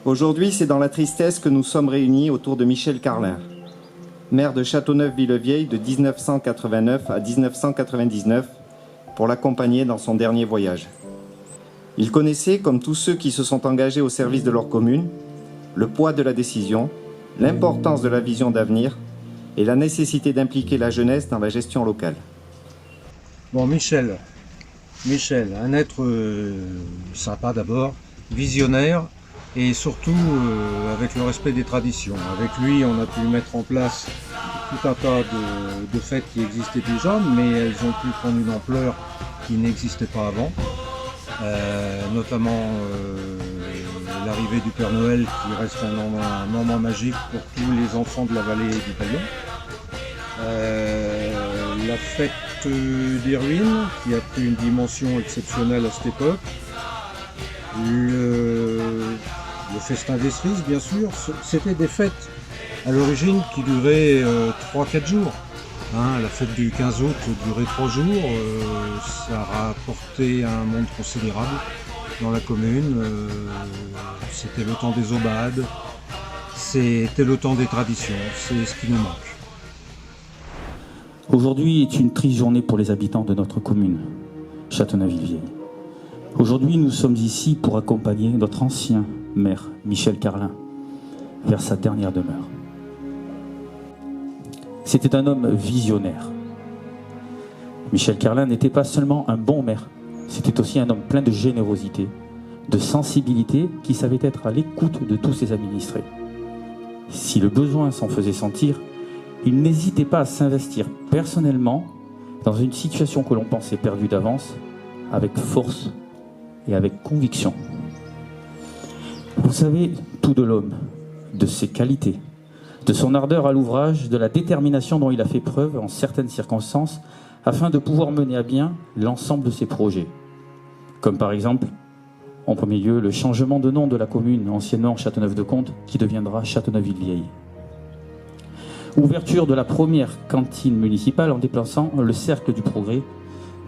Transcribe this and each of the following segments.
Aujourd'hui, c'est dans la tristesse que nous sommes réunis autour de Michel Carlin, maire de Châteauneuf-Villevieille de 1989 à 1999, pour l'accompagner dans son dernier voyage. Il connaissait, comme tous ceux qui se sont engagés au service de leur commune, le poids de la décision, l'importance de la vision d'avenir et la nécessité d'impliquer la jeunesse dans la gestion locale. Bon, Michel, un être sympa d'abord, visionnaire et surtout avec le respect des traditions. Avec lui, on a pu mettre en place tout un tas de fêtes qui existaient déjà, mais elles ont pu prendre une ampleur qui n'existait pas avant. Notamment l'arrivée du Père Noël qui reste un moment magique pour tous les enfants de la vallée du Paillon. La fête des ruines qui a pris une dimension exceptionnelle à cette époque. Le festin des cerises, bien sûr, c'était des fêtes à l'origine qui duraient 3-4 jours. La fête du 15 août durait 3 jours, ça a rapporté un monde considérable dans la commune. C'était le temps des aubades, c'était le temps des traditions, c'est ce qui nous manque. Aujourd'hui est une triste journée pour les habitants de notre commune, Châteauneuf-Villevieille. Aujourd'hui, nous sommes ici pour accompagner notre ancien maire, Michel Carlin, vers sa dernière demeure. C'était un homme visionnaire. Michel Carlin n'était pas seulement un bon maire, c'était aussi un homme plein de générosité, de sensibilité, qui savait être à l'écoute de tous ses administrés. Si le besoin s'en faisait sentir, il n'hésitait pas à s'investir personnellement dans une situation que l'on pensait perdue d'avance, avec force et avec conviction. Vous savez tout de l'homme, de ses qualités, de son ardeur à l'ouvrage, de la détermination dont il a fait preuve en certaines circonstances afin de pouvoir mener à bien l'ensemble de ses projets. Comme par exemple, en premier lieu, le changement de nom de la commune, anciennement Châteauneuf-de-Comte, qui deviendra Châteauneuf-Villevieille. Ouverture de la première cantine municipale en déplaçant le cercle du progrès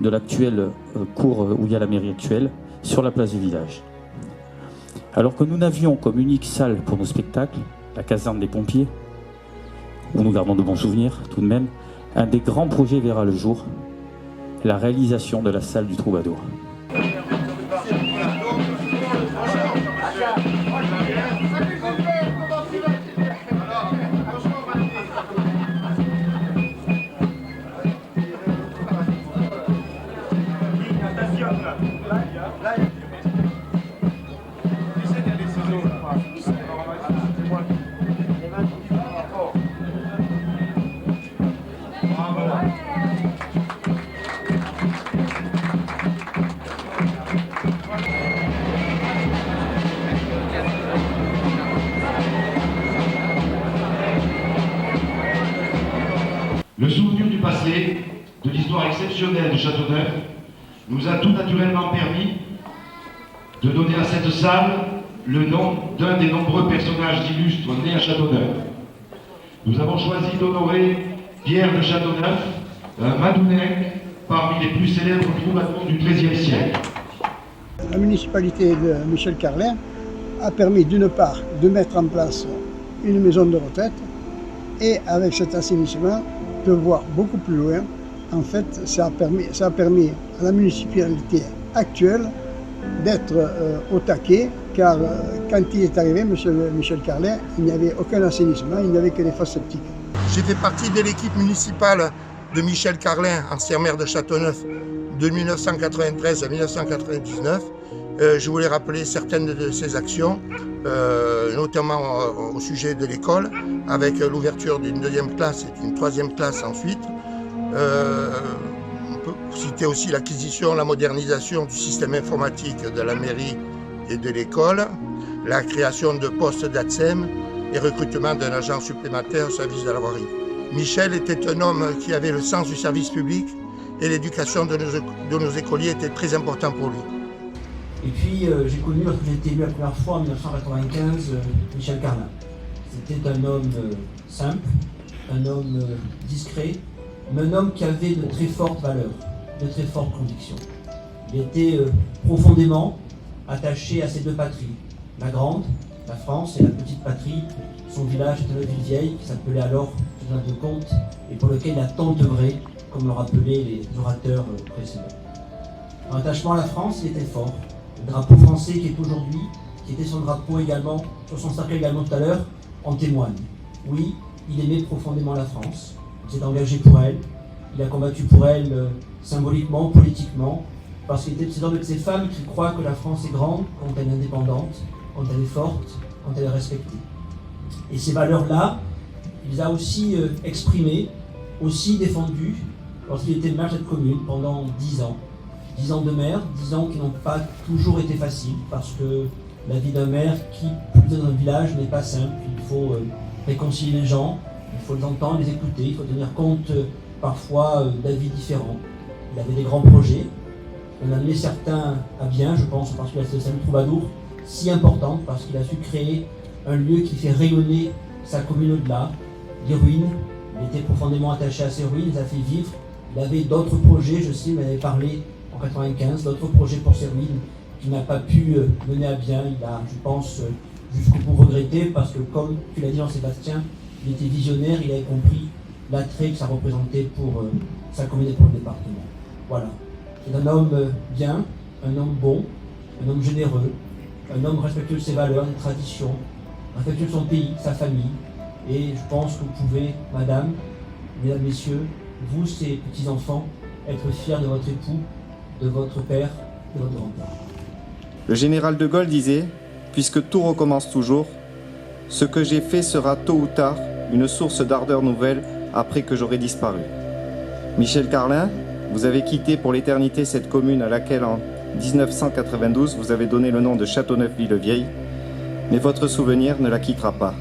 de l'actuelle cour où il y a la mairie actuelle sur la place du village. Alors que nous n'avions comme unique salle pour nos spectacles la caserne des pompiers, où nous gardons de bons souvenirs tout de même, un des grands projets verra le jour, la réalisation de la salle du Troubadour. Le souvenir du passé, de l'histoire exceptionnelle de Châteauneuf, nous a tout naturellement permis de donner à cette salle le nom d'un des nombreux personnages illustres nés à Châteauneuf. Nous avons choisi d'honorer Pierre de Châteauneuf, un Madounec parmi les plus célèbres troubadours du XIIIe siècle. La municipalité de Michel Carlin a permis d'une part de mettre en place une maison de retraite et avec cet assainissement de voir beaucoup plus loin. En fait, ça a permis à la municipalité actuelle d'être au taquet, car quand il est arrivé, Michel Carlin, il n'y avait aucun assainissement, il n'y avait que des fosses septiques. J'ai fait partie de l'équipe municipale de Michel Carlin, ancien maire de Châteauneuf, de 1993 à 1999. Je voulais rappeler certaines de ses actions, notamment au sujet de l'école, avec l'ouverture d'une deuxième classe et d'une troisième classe ensuite. On peut citer aussi l'acquisition, la modernisation du système informatique de la mairie et de l'école, la création de postes d'ATSEM et recrutement d'un agent supplémentaire au service de la voirie. Michel était un homme qui avait le sens du service public et l'éducation de nos écoliers était très important pour lui. Et puis j'ai connu, lorsque j'ai été élu la première fois en 1995, Michel Carlin. C'était un homme simple, un homme discret, mais un homme qui avait de très fortes valeurs, de très fortes convictions. Il était profondément attaché à ces deux patries, la grande la France et la petite patrie, son village Châteauneuf-Ville-Vieille, qui s'appelait alors Châteauneuf-de-Comte, et pour lequel il a tant œuvré, comme le rappelaient les orateurs précédents. Son attachement à la France, il était fort. Le drapeau français qui est aujourd'hui, qui était son drapeau également, sur son cercueil également tout à l'heure, en témoigne. Oui, il aimait profondément la France, il s'est engagé pour elle, il a combattu pour elle symboliquement, politiquement, parce qu'il était de ces femmes qui croient que la France est grande quand elle est indépendante, quand elle est forte, quand elle est respectée. Et ces valeurs-là, il les a aussi exprimées, aussi défendues, lorsqu'il était maire de cette commune pendant 10 ans. 10 ans de maire, 10 ans qui n'ont pas toujours été faciles, parce que la vie d'un maire qui, plus dans un village, n'est pas simple. Il faut réconcilier les gens, il faut les entendre, les écouter, il faut tenir compte parfois d'avis différents. Il avait des grands projets, on a mené certains à bien, je pense, parce qu'il a cette scène troubadour si importante, parce qu'il a su créer un lieu qui fait rayonner sa commune au-delà, les ruines. Il était profondément attaché à ces ruines, il les a fait vivre. Il avait d'autres projets, je sais, il m'avait parlé en 1995, d'autres projets pour ces ruines qu'il n'a pas pu mener à bien. Il a, je pense, jusqu'au bout regretté, parce que comme tu l'as dit Jean-Sébastien, il était visionnaire, il avait compris l'attrait que ça représentait pour sa commune et pour le département. Voilà. C'est un homme bien, un homme bon, un homme généreux, un homme respectueux de ses valeurs, des traditions, respectueux de son pays, sa famille. Et je pense que vous pouvez, madame, mesdames, messieurs, vous, ces petits-enfants, être fiers de votre époux, de votre père, de votre grand-père. Le général de Gaulle disait « Puisque tout recommence toujours, ce que j'ai fait sera tôt ou tard une source d'ardeur nouvelle après que j'aurai disparu. » Michel Carlin, vous avez quitté pour l'éternité cette commune à laquelle en 1992 vous avez donné le nom de Châteauneuf-Ville-Vieille, mais votre souvenir ne la quittera pas.